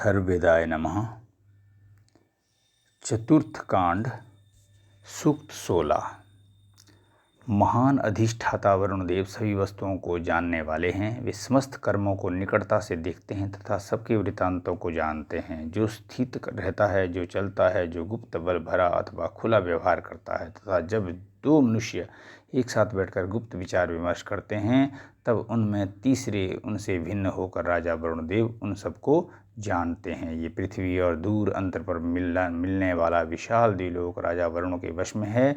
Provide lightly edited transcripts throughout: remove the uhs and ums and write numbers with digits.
अथर्ववेदाय नमः। चतुर्थ कांड, सूक्त 16। महान अधिष्ठाता वरुण देव सभी वस्तुओं को जानने वाले हैं। वे समस्त कर्मों को निकटता से देखते हैं तथा सबके वृत्तांतों को जानते हैं। जो स्थित रहता है, जो चलता है, जो गुप्त बल भरा अथवा खुला व्यवहार करता है तथा जब दो मनुष्य एक साथ बैठकर गुप्त विचार विमर्श करते हैं तब उनमें तीसरे उनसे भिन्न होकर राजा वरुण देव उन सबको जानते हैं। ये पृथ्वी और दूर अंतर पर मिलने वाला विशाल द्विलोक राजा वरुण के वश में है।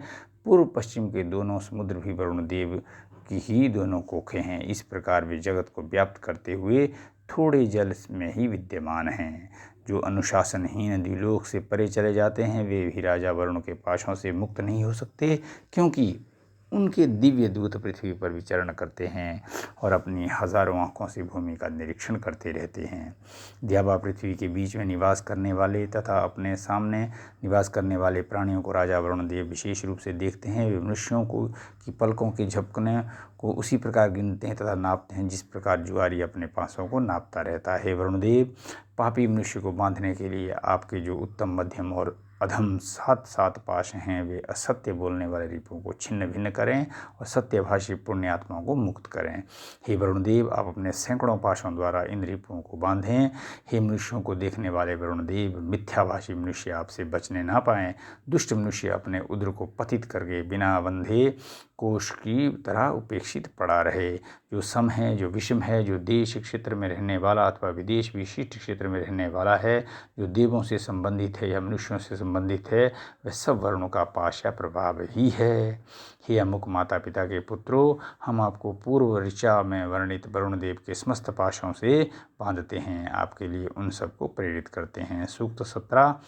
पूर्व पश्चिम के दोनों समुद्र भी वरुण देव की ही दोनों कोखें हैं। इस प्रकार वे जगत को व्याप्त करते हुए थोड़े जल में ही विद्यमान हैं। जो अनुशासनहीन द्विलोक से परे चले जाते हैं वे भी राजा वरुण के पाशों से मुक्त नहीं हो सकते, क्योंकि उनके दिव्य दूत पृथ्वी पर विचरण करते हैं और अपनी हजारों आँखों से भूमि का निरीक्षण करते रहते हैं। द्यावा पृथ्वी के बीच में निवास करने वाले तथा अपने सामने निवास करने वाले प्राणियों को राजा वरुण देव विशेष रूप से देखते हैं। वे मनुष्यों को की पलकों के झपकने को उसी प्रकार गिनते हैं तथा नापते हैं जिस प्रकार जुआरी अपने पासों को नापता रहता है। वरुण देव, पापी मनुष्य को बांधने के लिए आपके जो उत्तम, मध्यम और अधम 7 पाश हैं, वे असत्य बोलने वाले रिपुओं को छिन्न भिन्न करें और सत्यभाषी पुण्यात्माओं को मुक्त करें। हे वरुण देव, आप अपने सैकड़ों पाशों द्वारा इन रिपुओं को बांधें। हे मनुष्यों को देखने वाले वरुण देव, मिथ्याभाषी मनुष्य आपसे बचने ना पाएं। दुष्ट मनुष्य अपने उद्र को पतित करके बिना बंधे कोष की तरह उपेक्षित पड़ा रहे। जो सम है, जो विषम है, जो देश क्षेत्र में रहने वाला अथवा विदेश विशिष्ट क्षेत्र में रहने वाला है, जो देवों से संबंधित है या मनुष्यों से संबंधित है, वह सब वर्णों का पाश या प्रभाव ही है। हे अमुक माता पिता के पुत्रों, हम आपको पूर्व ऋचा में वर्णित वरुण देव के समस्त पाशों से बांधते हैं, आपके लिए उन सबको प्रेरित करते हैं। सूक्त 17,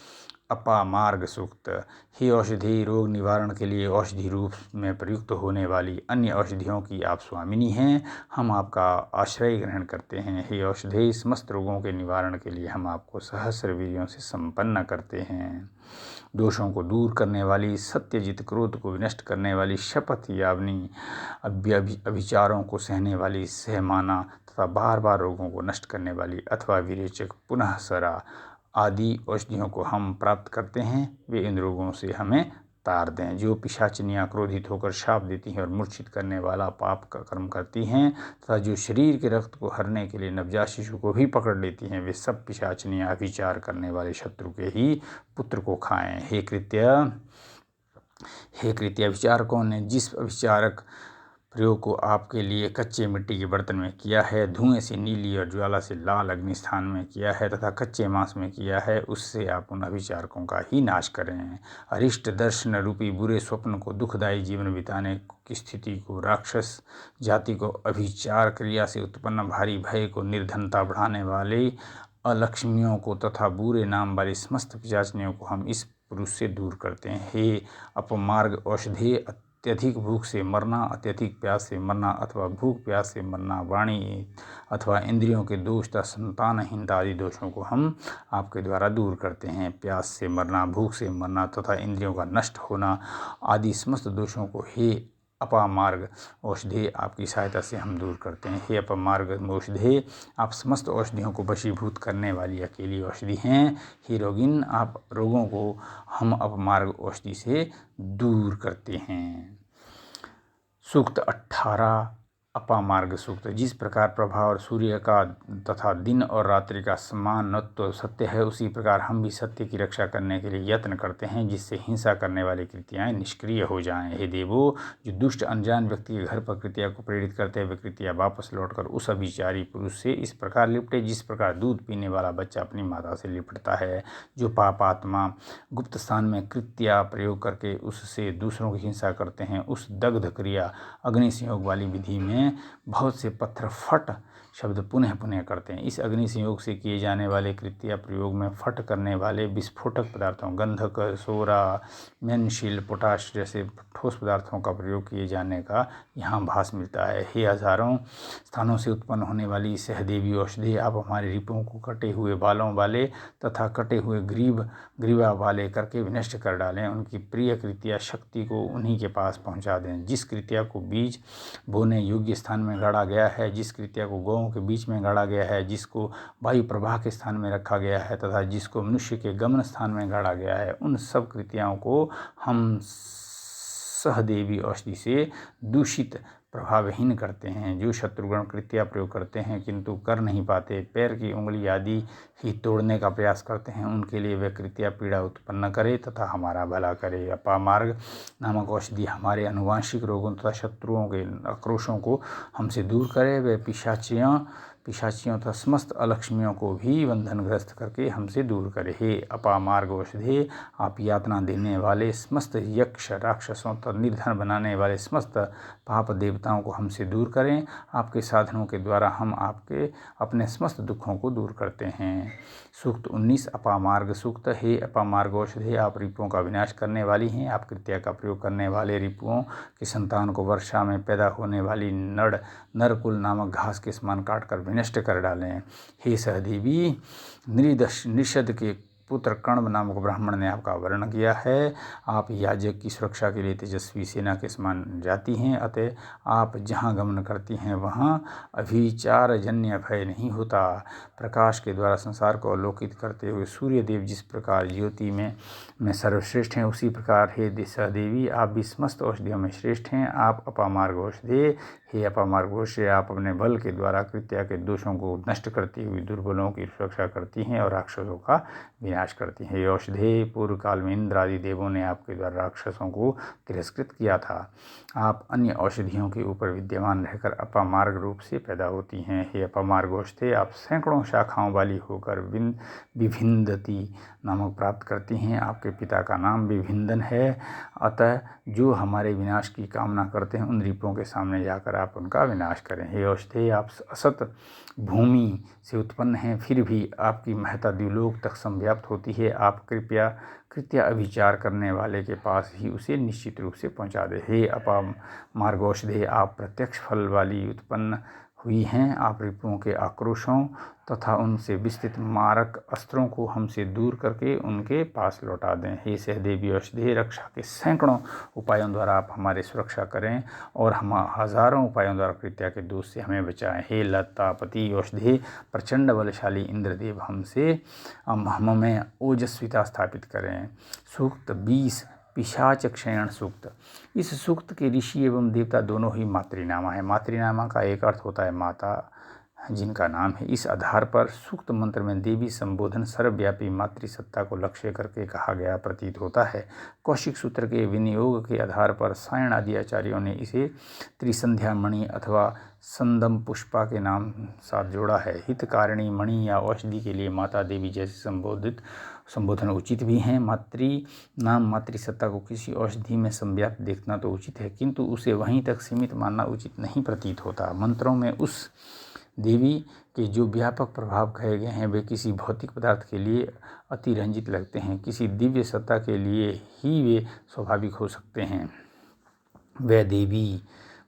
अपामार्ग सूक्त। ही औषधि, रोग निवारण के लिए औषधि रूप में प्रयुक्त होने वाली अन्य औषधियों की आप स्वामिनी हैं। हम आपका आश्रय ग्रहण करते हैं। हे औषधि, समस्त रोगों के निवारण के लिए हम आपको सहस्र वीर्यों से संपन्न करते हैं। दोषों को दूर करने वाली, सत्यजित, क्रोध को विनष्ट करने वाली, शपथ यावनी, अभिचारों को सहने वाली, सहमाना तथा बार बार रोगों को नष्ट करने वाली अथवा विरेचक, पुनः सरा आदि औषधियों को हम प्राप्त करते हैं। वे इन रोगों से हमें तार दें। जो पिशाचिनियाँ क्रोधित होकर शाप देती हैं और मूर्छित करने वाला पाप का कर्म करती हैं तथा जो शरीर के रक्त को हरने के लिए नवजात शिशु को भी पकड़ लेती हैं, वे सब पिशाचिनियाँ अभिचार करने वाले शत्रु के ही पुत्र को खाएं। हे कृत्य, अभिचारकों ने जिस अभिचारक प्रयोग को आपके लिए कच्चे मिट्टी के बर्तन में किया है, धुएं से नीली और ज्वाला से लाल अग्नि स्थान में किया है तथा कच्चे मांस में किया है, उससे आप उन अभिचारकों का ही नाश करें। अरिष्ट दर्शन रूपी बुरे स्वप्न को, दुखदायी जीवन बिताने की स्थिति को, राक्षस जाति को, अभिचार क्रिया से उत्पन्न भारी भय को, निर्धनता बढ़ाने वाले अलक्ष्मियों को तथा बुरे नाम वाली समस्त पिशाचिनियों को हम इस पुरुष से दूर करते हैं। हे अपमार्ग औषधि, अत्यधिक भूख से मरना, अत्यधिक प्यास से मरना अथवा भूख प्यास से मरना, वाणी अथवा इंद्रियों के दोष तथा संतानहीनता आदि दोषों को हम आपके द्वारा दूर करते हैं। प्यास से मरना, भूख से मरना तथा इंद्रियों का नष्ट होना आदि समस्त दोषों को हे अपामार्ग औषधि, आपकी सहायता से हम दूर करते हैं। हे अपमार्ग औषधि, आप समस्त औषधियों को वशीभूत करने वाली अकेली औषधि हैं। हे रोगिन, आप रोगों को हम अपमार्ग औषधि से दूर करते हैं। सूक्त 18, अपामार्ग सूक्त। जिस प्रकार प्रभा और सूर्य का तथा दिन और रात्रि का समानत्व सत्य है, उसी प्रकार हम भी सत्य की रक्षा करने के लिए यत्न करते हैं, जिससे हिंसा करने वाली कृतियाँ निष्क्रिय हो जाएं। हे देवो, जो दुष्ट अनजान व्यक्ति के घर पर कृत्या को प्रेरित करते हैं, वे कृत्या वापस लौटकर उस अभिचारी पुरुष से इस प्रकार लिपटे जिस प्रकार दूध पीने वाला बच्चा अपनी माता से लिपटता है। जो पापात्मा गुप्त स्थान में कृत्या प्रयोग करके उससे दूसरों की हिंसा करते हैं, उस दग्ध क्रिया अग्नि संयोग वाली विधि में बहुत से पत्थर फट शब्द पुनः पुनः करते हैं। इस अग्नि संयोग से किए जाने वाले कृत्या प्रयोग में फट करने वाले विस्फोटक पदार्थों, गंधक, सोरा, मेनशील, पोटाश जैसे ठोस पदार्थों का प्रयोग किए जाने का यहाँ भास मिलता है। हे हजारों स्थानों से उत्पन्न होने वाली सहदेवी औषधि, आप हमारे रिपुओं को कटे हुए बालों वाले तथा कटे हुए ग्रीवा वाले करके विनष्ट कर डालें। उनकी प्रिय कृत्या शक्ति को उन्हीं के पास पहुँचा दें। जिस कृत्या को बीज बोने योग्य स्थान में गाड़ा गया है, जिस कृत्या को गौ लोगों के बीच में गाड़ा गया है, जिसको वायु प्रवाह के स्थान में रखा गया है तथा जिसको मनुष्य के गमन स्थान में गाड़ा गया है, उन सब कृतियों को हम सहदेवी औषधि से दूषित प्रभावहीन करते हैं। जो शत्रुगण कृत्या प्रयोग करते हैं किंतु कर नहीं पाते, पैर की उंगली आदि ही तोड़ने का प्रयास करते हैं, उनके लिए वह कृत्या पीड़ा उत्पन्न करे तथा हमारा भला करे। अपामार्ग नामक औषधि हमारे अनुवांशिक रोगों तथा शत्रुओं के आक्रोशों को हमसे दूर करे। वह पिशाचियों तथा समस्त अलक्ष्मियों को भी बंधनग्रस्त करके हमसे दूर करे। हे अपामार्ग औषधे, आप यातना देने वाले समस्त यक्ष राक्षसों तथा निर्धन बनाने वाले समस्त पाप देवताओं को हमसे दूर करें। आपके साधनों के द्वारा हम आपके अपने समस्त दुखों को दूर करते हैं। सूक्त 19 अपामार्ग सूक्त। हे अपामार्ग औषधे, आप रिपुओं का विनाश करने वाली हैं। आप कृत्या का प्रयोग करने वाले रिपुओं की संतान को वर्षा में पैदा होने वाली नरकुल नामक घास के समान काट कर नष्ट कर डालें। हे सहदेवी, निषद के पुत्र कण्व नामक ब्राह्मण ने आपका वर्णन किया है। आप याजक की सुरक्षा के लिए तेजस्वी सेना के समान जाती हैं, अतः आप जहाँ गमन करती हैं वहाँ अभिचारजन्य भय नहीं होता। प्रकाश के द्वारा संसार को अवलोकित करते हुए सूर्यदेव जिस प्रकार ज्योति में सर्वश्रेष्ठ हैं, उसी प्रकार हे सहदेवी, आप भी समस्त औषधियों में श्रेष्ठ हैं। आप अपामार्ग औषधे, हे अपामार्ग औषधे, आप अपने बल के द्वारा कृत्या के दोषों को नष्ट करती हुई दुर्बलों की सुरक्षा करती हैं और राक्षसों का विनाश करती हैं। ये औषधे, पूर्व काल में इंद्र आदि देवों ने आपके द्वारा राक्षसों को तिरस्कृत किया था। आप अन्य औषधियों के ऊपर विद्यमान रहकर अपामार्ग रूप से पैदा होती हैं। हे अपामार्ग औषधे, आप सैकड़ों शाखाओं वाली होकर विभिंदती नामक प्राप्त करती हैं। आपके पिता का नाम विभिंदन है, अतः जो हमारे विनाश की कामना करते हैं उन रिपुओं के सामने जाकर आप उनका विनाश करें। हे औषधे, आप असत भूमि से उत्पन्न हैं, फिर भी आपकी महत्ता द्युलोक तक संव्याप्त होती है। आप कृत्या अभिचार करने वाले के पास ही उसे निश्चित रूप से पहुंचा दे। हे अपामार्ग औषधे, आप प्रत्यक्ष फल वाली उत्पन्न हुई हैं। आप रिपुओं के आक्रोशों तथा उनसे विस्तृत मारक अस्त्रों को हमसे दूर करके उनके पास लौटा दें। हे सहदेवी औषधे, रक्षा के सैकड़ों उपायों द्वारा आप हमारी सुरक्षा करें और हम हजारों उपायों द्वारा कृत्या के दोष से हमें बचाएं। हे लतापति औषधे, प्रचंड बलशाली इंद्रदेव हमें ओजस्विता स्थापित करें। सूक्त 20 पिशाच क्षयण सूक्त। इस सूक्त के ऋषि एवं देवता दोनों ही मातृनामा है। मातृनामा का एक अर्थ होता है माता जिनका नाम है। इस आधार पर सूक्त मंत्र में देवी संबोधन सर्वव्यापी मातृसत्ता को लक्ष्य करके कहा गया प्रतीत होता है। कौशिक सूत्र के विनियोग के आधार पर सायण आदि आचार्यों ने इसे त्रिसंध्या मणि अथवा संदम पुष्पा के नाम साथ जोड़ा है। हितकारिणी मणि या औषधि के लिए माता देवी जैसे संबोधन उचित भी हैं। नाम मातृसत्ता को किसी औषधि में संव्याप्त देखना तो उचित है, किंतु उसे वहीं तक सीमित मानना उचित नहीं प्रतीत होता। मंत्रों में उस देवी के जो व्यापक प्रभाव कहे गए हैं वे किसी भौतिक पदार्थ के लिए अतिरंजित लगते हैं, किसी दिव्य सत्ता के लिए ही वे स्वाभाविक हो सकते हैं। वह देवी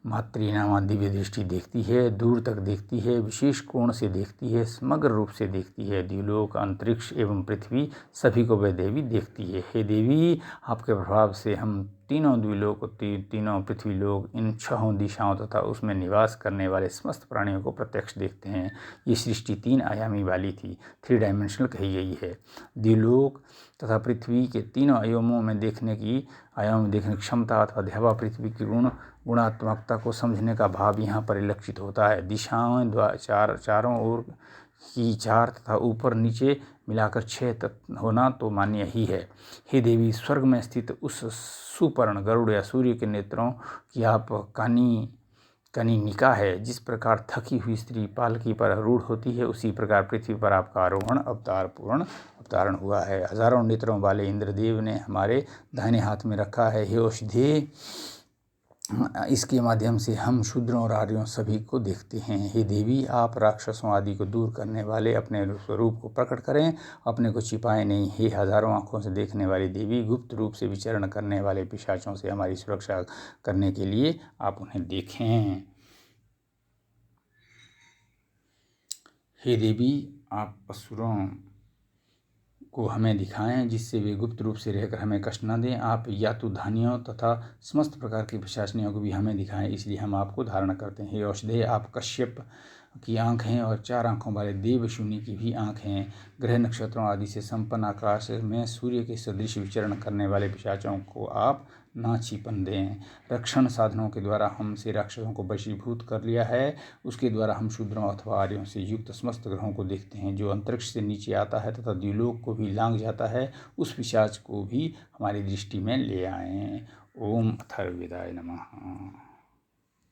मातृनामा दिव्य दृष्टि देखती है, दूर तक देखती है, विशेष कोण से देखती है, समग्र रूप से देखती है। द्युलोक, अंतरिक्ष एवं पृथ्वी सभी को वह देवी देखती है। हे देवी, आपके प्रभाव से हम तीनों द्विलोक, तीनों पृथ्वीलोक, इन 6 दिशाओं तथा उसमें निवास करने वाले समस्त प्राणियों को प्रत्यक्ष देखते हैं। ये सृष्टि 3 आयामी वाली थी, 3 डायमेंशनल कही गई है। द्विलोक तथा पृथ्वी के तीनों आयामों में देखने की क्षमता अथवा ध्यावा पृथ्वी की गुणात्मकता को समझने का भाव यहाँ परिलक्षित होता है। दिशाओं चारों ओर की 4 तथा ऊपर नीचे मिलाकर 6 होना तो मान्य ही है। हे देवी, स्वर्ग में स्थित उस सुपर्ण गरुड़ या सूर्य के नेत्रों की आप कनिनिका है। जिस प्रकार थकी हुई स्त्री पालकी पर आरूढ़ होती है, उसी प्रकार पृथ्वी पर आपका आरोहण अवतारण हुआ है। हजारों नेत्रों वाले इंद्रदेव ने हमारे दाहिने हाथ में रखा है। हे औषधे, इसके माध्यम से हम शूद्रों और आर्यों सभी को देखते हैं। हे देवी, आप राक्षसों आदि को दूर करने वाले अपने स्वरूप को प्रकट करें, अपने को छिपाए नहीं। हे हजारों आँखों से देखने वाली देवी, गुप्त रूप से विचरण करने वाले पिशाचों से हमारी सुरक्षा करने के लिए आप उन्हें देखें। हे देवी, आप असुरों को हमें दिखाएं, जिससे वे गुप्त रूप से रहकर हमें कष्ट न दें। आप यातुधानियों तथा समस्त प्रकार की पिशाचनियों को भी हमें दिखाएं, इसलिए हम आपको धारण करते हैं। हे औषधे, आप कश्यप की आँख हैं और 4 आँखों वाले देवशूनि की भी आँख हैं। ग्रह नक्षत्रों आदि से संपन्न आकाश में सूर्य के सदृश विचरण करने वाले पिशाचों को आप ना छिपन दें। रक्षण साधनों के द्वारा हमसे राक्षसों को वशीभूत कर लिया है। उसके द्वारा हम शूद्रों अथवा आर्यों से युक्त समस्त ग्रहों को देखते हैं। जो अंतरिक्ष से नीचे आता है तथा द्युलोक को भी लांघ जाता है, उस पिशाच को भी हमारी दृष्टि में ले आएं। ओम अथर्ववेदाय नमः।